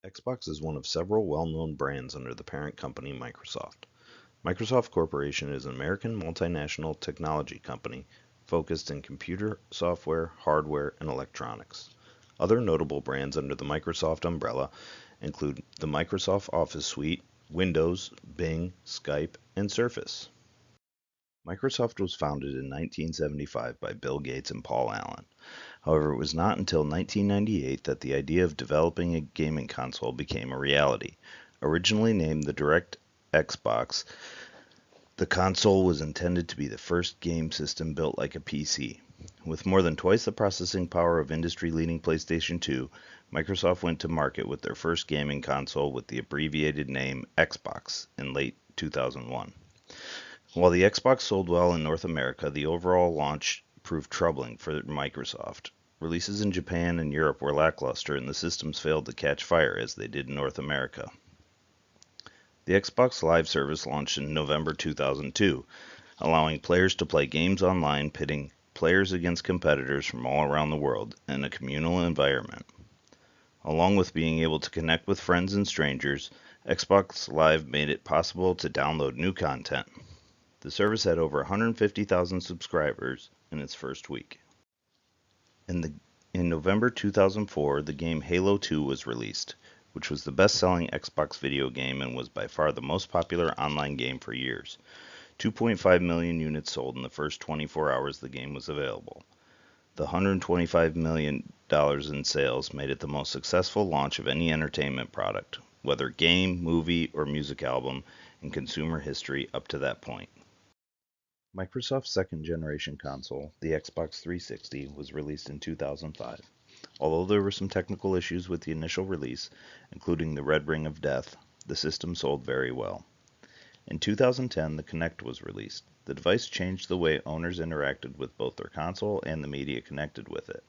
Xbox is one of several well-known brands under the parent company Microsoft. Microsoft Corporation is an American multinational technology company focused in computer, software, hardware, and electronics. Other notable brands under the Microsoft umbrella include the Microsoft Office Suite, Windows, Bing, Skype, and Surface. Microsoft was founded in 1975 by Bill Gates and Paul Allen. However, it was not until 1998 that the idea of developing a gaming console became a reality. Originally named the Direct Xbox, the console was intended to be the first game system built like a PC. With more than twice the processing power of industry-leading PlayStation 2, Microsoft went to market with their first gaming console with the abbreviated name Xbox in late 2001. While the Xbox sold well in North America, the overall launch proved troubling for Microsoft. Releases in Japan and Europe were lackluster, and the systems failed to catch fire as they did in North America. The Xbox Live service launched in November 2002, allowing players to play games online, pitting players against competitors from all around the world in a communal environment. Along with being able to connect with friends and strangers, Xbox Live made it possible to download new content. The service had over 150,000 subscribers in its first week. In November 2004, the game Halo 2 was released, which was the best-selling Xbox video game and was by far the most popular online game for years. 2.5 million units sold in the first 24 hours the game was available. The $125 million in sales made it the most successful launch of any entertainment product, whether game, movie, or music album, in consumer history up to that point. Microsoft's second-generation console, the Xbox 360, was released in 2005. Although there were some technical issues with the initial release, including the red ring of death, the system sold very well. In 2010, the Kinect was released. The device changed the way owners interacted with both their console and the media connected with it.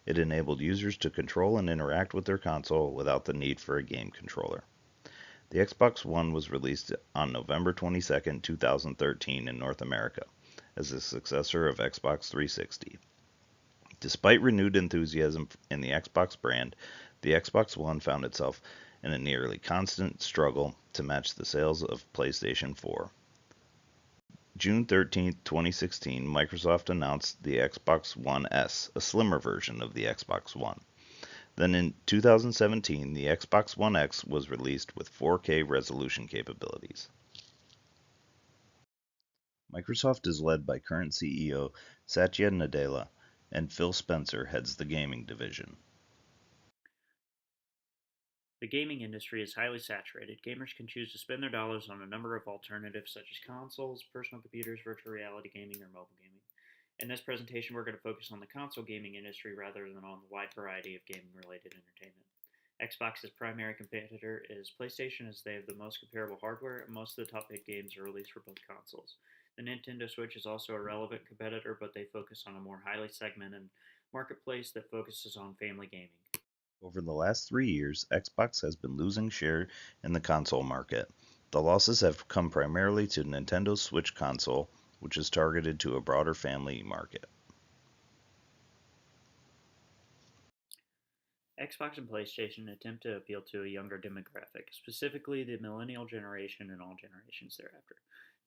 It enabled users to control and interact with their console without the need for a game controller. The Xbox One was released on November 22, 2013 in North America, as the successor of Xbox 360. Despite renewed enthusiasm in the Xbox brand, the Xbox One found itself in a nearly constant struggle to match the sales of PlayStation 4. June 13, 2016, Microsoft announced the Xbox One S, a slimmer version of the Xbox One. Then in 2017, the Xbox One X was released with 4K resolution capabilities. Microsoft is led by current CEO Satya Nadella, and Phil Spencer heads the gaming division. The gaming industry is highly saturated. Gamers can choose to spend their dollars on a number of alternatives such as consoles, personal computers, virtual reality gaming, or mobile gaming. In this presentation, we're going to focus on the console gaming industry rather than on the wide variety of gaming related entertainment. Xbox's primary competitor is PlayStation, as they have the most comparable hardware, and most of the top hit games are released for both consoles. The Nintendo Switch is also a relevant competitor, but they focus on a more highly segmented marketplace that focuses on family gaming. Over the last 3 years, Xbox has been losing share in the console market. The losses have come primarily to Nintendo's Switch console, which is targeted to a broader family market. Xbox and PlayStation attempt to appeal to a younger demographic, specifically the millennial generation and all generations thereafter.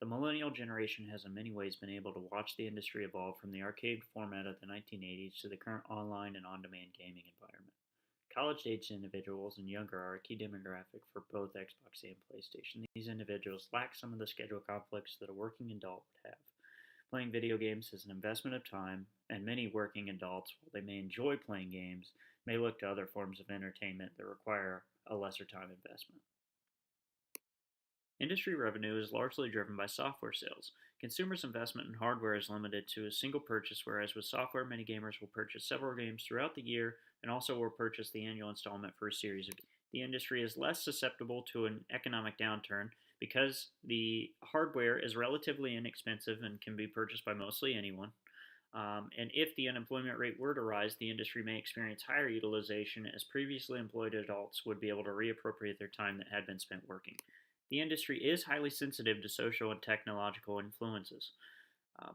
The millennial generation has in many ways been able to watch the industry evolve from the arcade format of the 1980s to the current online and on-demand gaming environment. College-age individuals and younger are a key demographic for both Xbox and PlayStation. These individuals lack some of the schedule conflicts that a working adult would have. Playing video games is an investment of time, and many working adults, while they may enjoy playing games, may look to other forms of entertainment that require a lesser time investment. Industry revenue is largely driven by software sales. Consumers' investment in hardware is limited to a single purchase, whereas with software, many gamers will purchase several games throughout the year and also will purchase the annual installment for a series of games. The industry is less susceptible to an economic downturn because the hardware is relatively inexpensive and can be purchased by mostly anyone. And if the unemployment rate were to rise, the industry may experience higher utilization as previously employed adults would be able to reappropriate their time that had been spent working. The industry is highly sensitive to social and technological influences.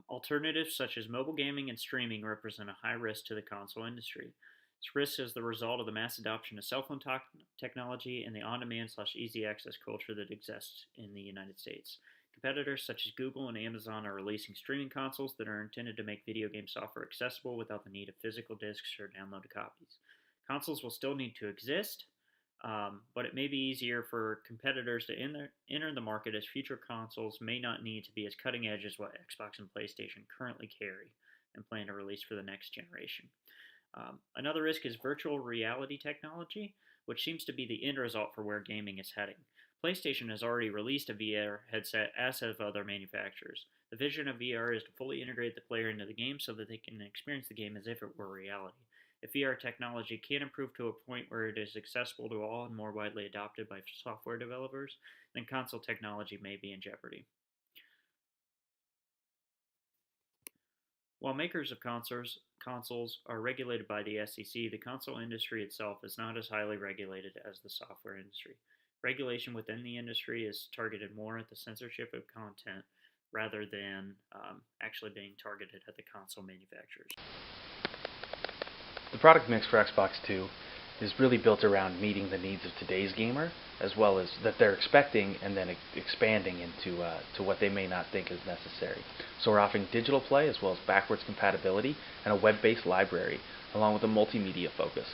Alternatives such as mobile gaming and streaming represent a high risk to the console industry. This risk is the result of the mass adoption of cell phone technology and the on-demand/easy access culture that exists in the United States. Competitors such as Google and Amazon are releasing streaming consoles that are intended to make video game software accessible without the need of physical discs or downloaded copies. Consoles will still need to exist, but it may be easier for competitors to enter the market as future consoles may not need to be as cutting edge as what Xbox and PlayStation currently carry and plan to release for the next generation. Another risk is virtual reality technology, which seems to be the end result for where gaming is heading. PlayStation has already released a VR headset, as have other manufacturers. The vision of VR is to fully integrate the player into the game so that they can experience the game as if it were reality. If VR technology can improve to a point where it is accessible to all and more widely adopted by software developers, then console technology may be in jeopardy. While makers of consoles are regulated by the SEC, the console industry itself is not as highly regulated as the software industry. Regulation within the industry is targeted more at the censorship of content rather than actually being targeted at the console manufacturers. The product mix for Xbox 2 is really built around meeting the needs of today's gamer, as well as that they're expecting and then expanding into to what they may not think is necessary. So we're offering digital play as well as backwards compatibility and a web-based library, along with a multimedia focus.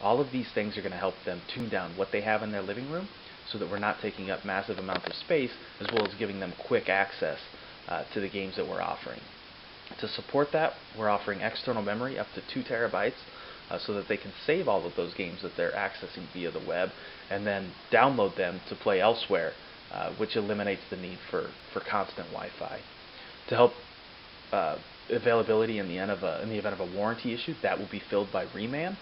All of these things are going to help them tune down what they have in their living room so that we're not taking up massive amounts of space, as well as giving them quick access to the games that we're offering. To support that, we're offering external memory up to 2 terabytes so that they can save all of those games that they're accessing via the web and then download them to play elsewhere, which eliminates the need for constant Wi-Fi. To help availability in the event of a warranty issue, that will be filled by reman.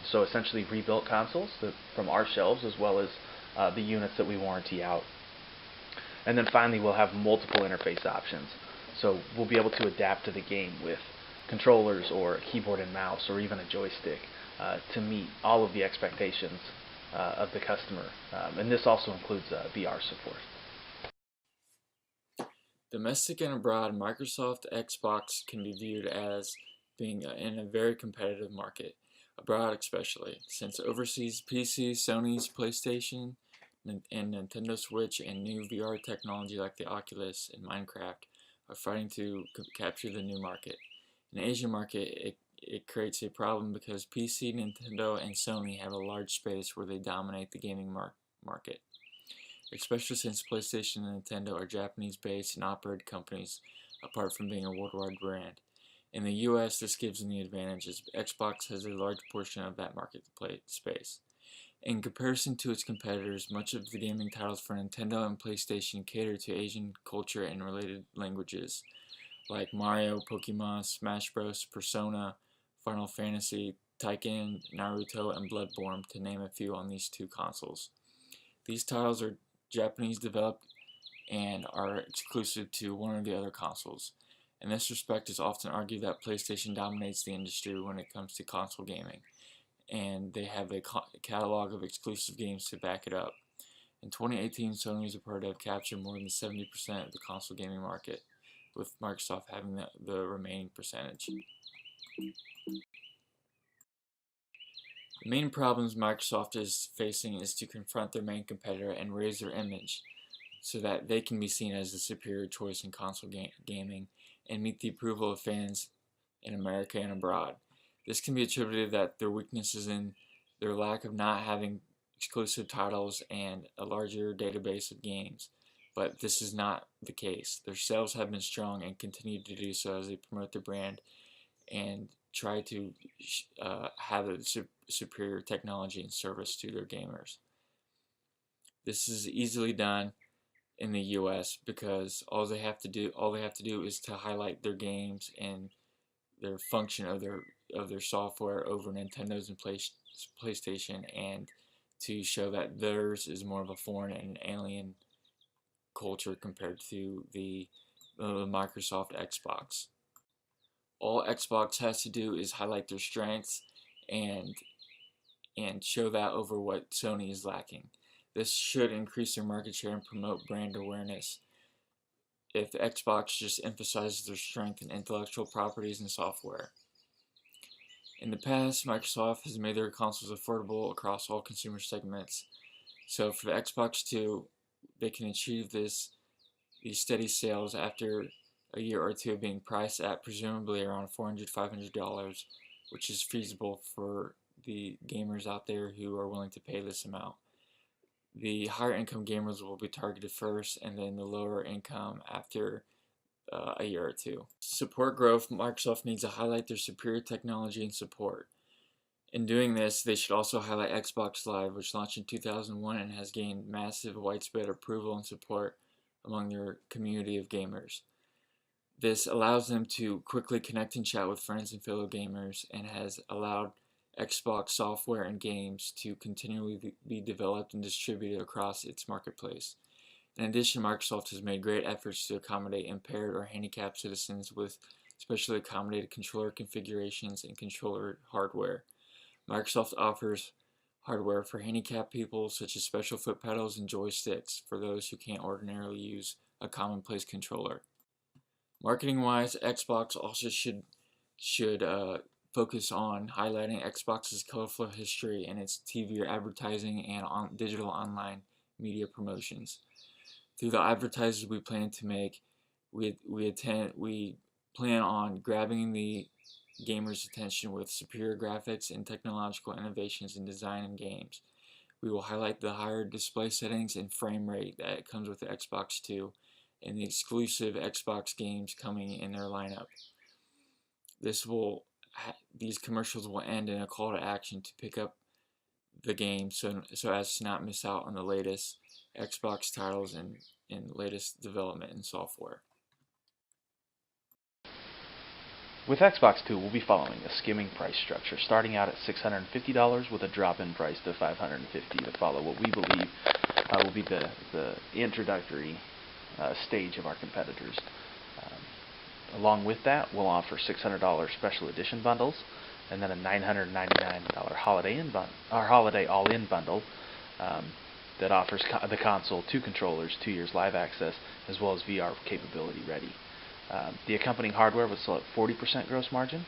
So essentially rebuilt consoles from our shelves, as well as the units that we warranty out. And then finally, we'll have multiple interface options. So we'll be able to adapt to the game with controllers or a keyboard and mouse or even a joystick to meet all of the expectations of the customer. And this also includes VR support. Domestic and abroad, Microsoft Xbox can be viewed as being in a very competitive market, abroad especially, since overseas PC, Sony's PlayStation, and Nintendo Switch and new VR technology like the Oculus and Minecraft are fighting to capture the new market. In the Asian market, it creates a problem because PC, Nintendo, and Sony have a large space where they dominate the gaming market, especially since PlayStation and Nintendo are Japanese-based and operated companies apart from being a worldwide brand. In the US, this gives them the advantage as Xbox has a large portion of that market space. In comparison to its competitors, much of the gaming titles for Nintendo and PlayStation cater to Asian culture and related languages, like Mario, Pokemon, Smash Bros, Persona, Final Fantasy, Tekken, Naruto, and Bloodborne, to name a few on these 2 consoles. These titles are Japanese developed and are exclusive to one or the other consoles. In this respect, it's often argued that PlayStation dominates the industry when it comes to console gaming, and they have a catalog of exclusive games to back it up. In 2018, Sony was reported to have captured more than 70% of the console gaming market, with Microsoft having the remaining percentage. The main problems Microsoft is facing is to confront their main competitor and raise their image so that they can be seen as the superior choice in console gaming and meet the approval of fans in America and abroad. This can be attributed that their weaknesses in their lack of not having exclusive titles and a larger database of games, but this is not the case. Their sales have been strong and continue to do so as they promote their brand and try to have a superior technology and service to their gamers. This is easily done in the US because all they have to do is to highlight their games and their function of their software over Nintendo's and PlayStation, and to show that theirs is more of a foreign and alien culture compared to the Microsoft Xbox. All Xbox has to do is highlight their strengths and show that over what Sony is lacking. This should increase their market share and promote brand awareness. If Xbox just emphasizes their strength in intellectual properties and software. In the past, Microsoft has made their consoles affordable across all consumer segments. So for the Xbox 2, they can achieve these steady sales after a year or two of being priced at presumably around $400, $500, which is feasible for the gamers out there who are willing to pay this amount. The higher income gamers will be targeted first, and then the lower income after a year or two. To support growth, Microsoft needs to highlight their superior technology and support. In doing this, they should also highlight Xbox Live, which launched in 2001 and has gained massive widespread approval and support among their community of gamers. This allows them to quickly connect and chat with friends and fellow gamers, and has allowed Xbox software and games to continually be developed and distributed across its marketplace. In addition, Microsoft has made great efforts to accommodate impaired or handicapped citizens with specially accommodated controller configurations and controller hardware. Microsoft offers hardware for handicapped people, such as special foot pedals and joysticks for those who can't ordinarily use a commonplace controller. Marketing-wise, Xbox also should focus on highlighting Xbox's colorful history and its TV advertising and digital online media promotions. Through the advertisers we plan to make, we plan on grabbing the gamers' attention with superior graphics and technological innovations in design and games. We will highlight the higher display settings and frame rate that comes with the Xbox 2 and the exclusive Xbox games coming in their lineup. These commercials will end in a call to action to pick up the game so as to not miss out on the latest Xbox titles and latest development in software. With Xbox 2, we'll be following a skimming price structure, starting out at $650 with a drop-in price to $550 to follow what we believe will be the introductory stage of our competitors. Along with that, we'll offer $600 special edition bundles, and then a $999 holiday all-in bundle that offers the console, 2 controllers, 2 years live access, as well as VR capability ready. The accompanying hardware would sell at 40% gross margin,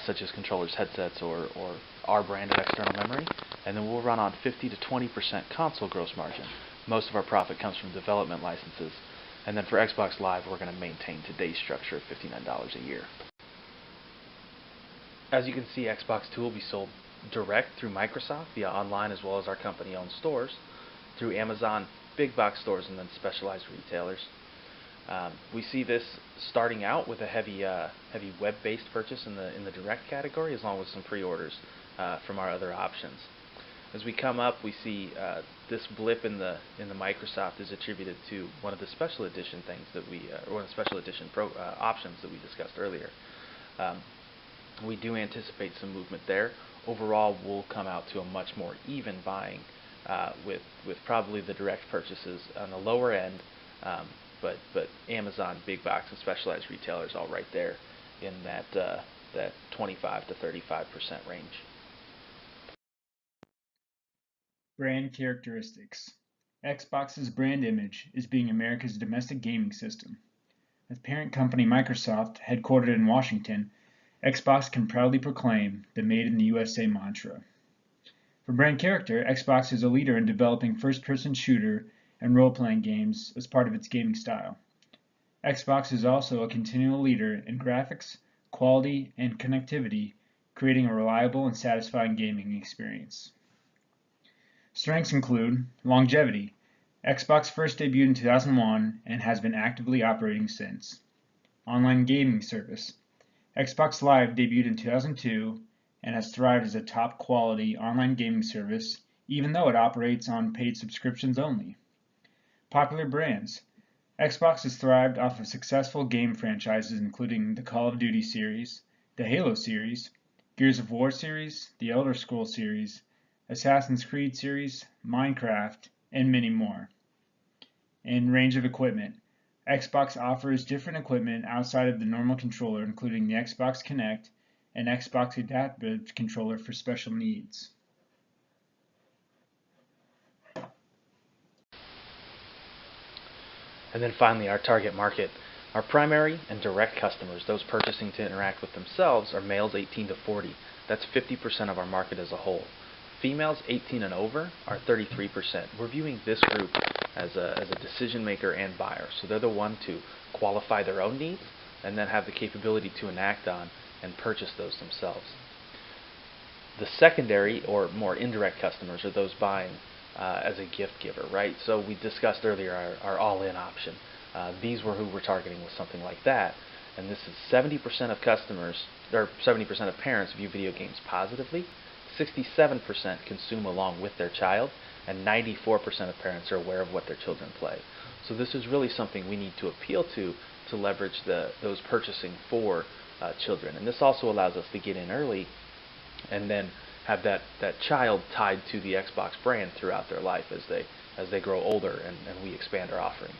such as controllers, headsets, or our brand of external memory, and then we'll run on 50 to 20% console gross margin. Most of our profit comes from development licenses, and then for Xbox Live, we're going to maintain today's structure of $59 a year. As you can see, Xbox 2 will be sold direct through Microsoft via online, as well as our company-owned stores, through Amazon, big box stores, and then specialized retailers. We see this starting out with a heavy web-based purchase in the direct category, along with some pre-orders from our other options. As we come up, we see this blip in the Microsoft is attributed to one of the special edition things that one of the special edition options that we discussed earlier. We do anticipate some movement there. Overall, we'll come out to a much more even buying with probably the direct purchases on the lower end, but Amazon, big box, and specialized retailers all right there in that 25 to 35% range. Brand characteristics. Xbox's brand image is being America's domestic gaming system. With parent company Microsoft headquartered in Washington, Xbox can proudly proclaim the Made in the USA mantra. For brand character, Xbox is a leader in developing first-person shooter and role-playing games as part of its gaming style. Xbox is also a continual leader in graphics, quality, and connectivity, creating a reliable and satisfying gaming experience. Strengths include longevity. Xbox first debuted in 2001 and has been actively operating since. Online gaming service. Xbox Live debuted in 2002 and has thrived as a top-quality online gaming service, even though it operates on paid subscriptions only. Popular brands. Xbox has thrived off of successful game franchises including the Call of Duty series, the Halo series, Gears of War series, the Elder Scrolls series, Assassin's Creed series, Minecraft, and many more. In range of equipment, Xbox offers different equipment outside of the normal controller, including the Xbox Kinect and Xbox Adaptive Controller for special needs. And then finally, our target market. Our primary and direct customers, those purchasing to interact with themselves, are males 18 to 40. That's 50% of our market as a whole. Females 18 and over are 33%. We're viewing this group as a decision maker and buyer. So they're the one to qualify their own needs and then have the capability to enact on and purchase those themselves. The secondary or more indirect customers are those buying as a gift giver, right? So we discussed earlier our all-in option. These were who we're targeting with something like that. And this is 70% of customers, or 70% of parents view video games positively, 67% consume along with their child, and 94% of parents are aware of what their children play. So this is really something we need to appeal to leverage those purchasing for children. And this also allows us to get in early and then have that child tied to the Xbox brand throughout their life as they grow older and we expand our offerings.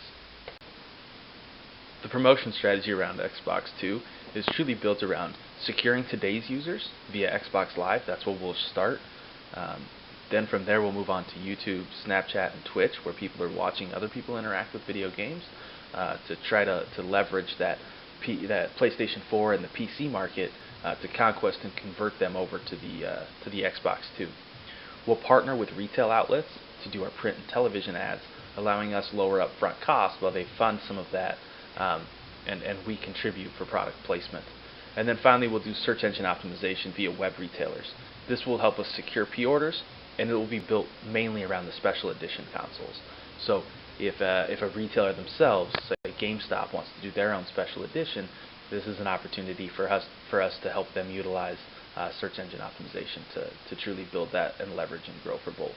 The promotion strategy around Xbox2 is truly built around securing today's users via Xbox Live. That's where we'll start. Then from there we'll move on to YouTube, Snapchat, and Twitch, where people are watching other people interact with video games to try to leverage that PlayStation 4 and the PC market to conquest and convert them over to the Xbox 2. We'll partner with retail outlets to do our print and television ads, allowing us lower upfront costs while they fund some of that, and we contribute for product placement. And then finally, we'll do search engine optimization via web retailers. This will help us secure pre-orders, and it will be built mainly around the special edition consoles. So if a retailer themselves, say GameStop, wants to do their own special edition, this is an opportunity for us to help them utilize search engine optimization to truly build that and leverage and grow for both.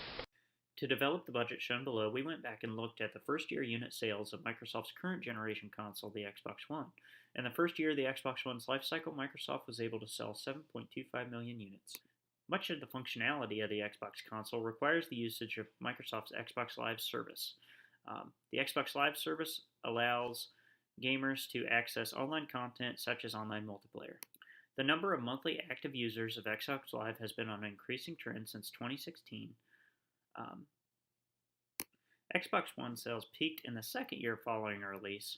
To develop the budget shown below, we went back and looked at the first year unit sales of Microsoft's current generation console, the Xbox One. In the first year of the Xbox One's life cycle, Microsoft was able to sell 7.25 million units. Much of the functionality of the Xbox console requires the usage of Microsoft's Xbox Live service. The Xbox Live service allows gamers to access online content such as online multiplayer. The number of monthly active users of Xbox Live has been on an increasing trend since 2016. Xbox One sales peaked in the second year following our release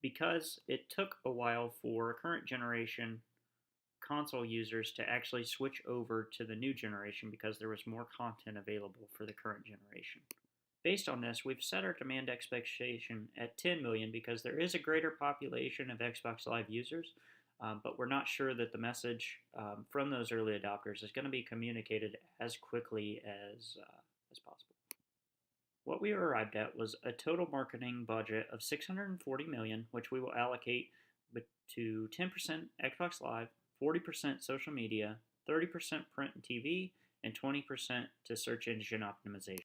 because it took a while for current generation console users to actually switch over to the new generation because there was more content available for the current generation. Based on this, we've set our demand expectation at 10 million because there is a greater population of Xbox Live users, but we're not sure that the message from those early adopters is going to be communicated as quickly as possible. What we arrived at was a total marketing budget of 640 million, which we will allocate to 10% Xbox Live, 40% social media, 30% print and TV, and 20% to search engine optimization.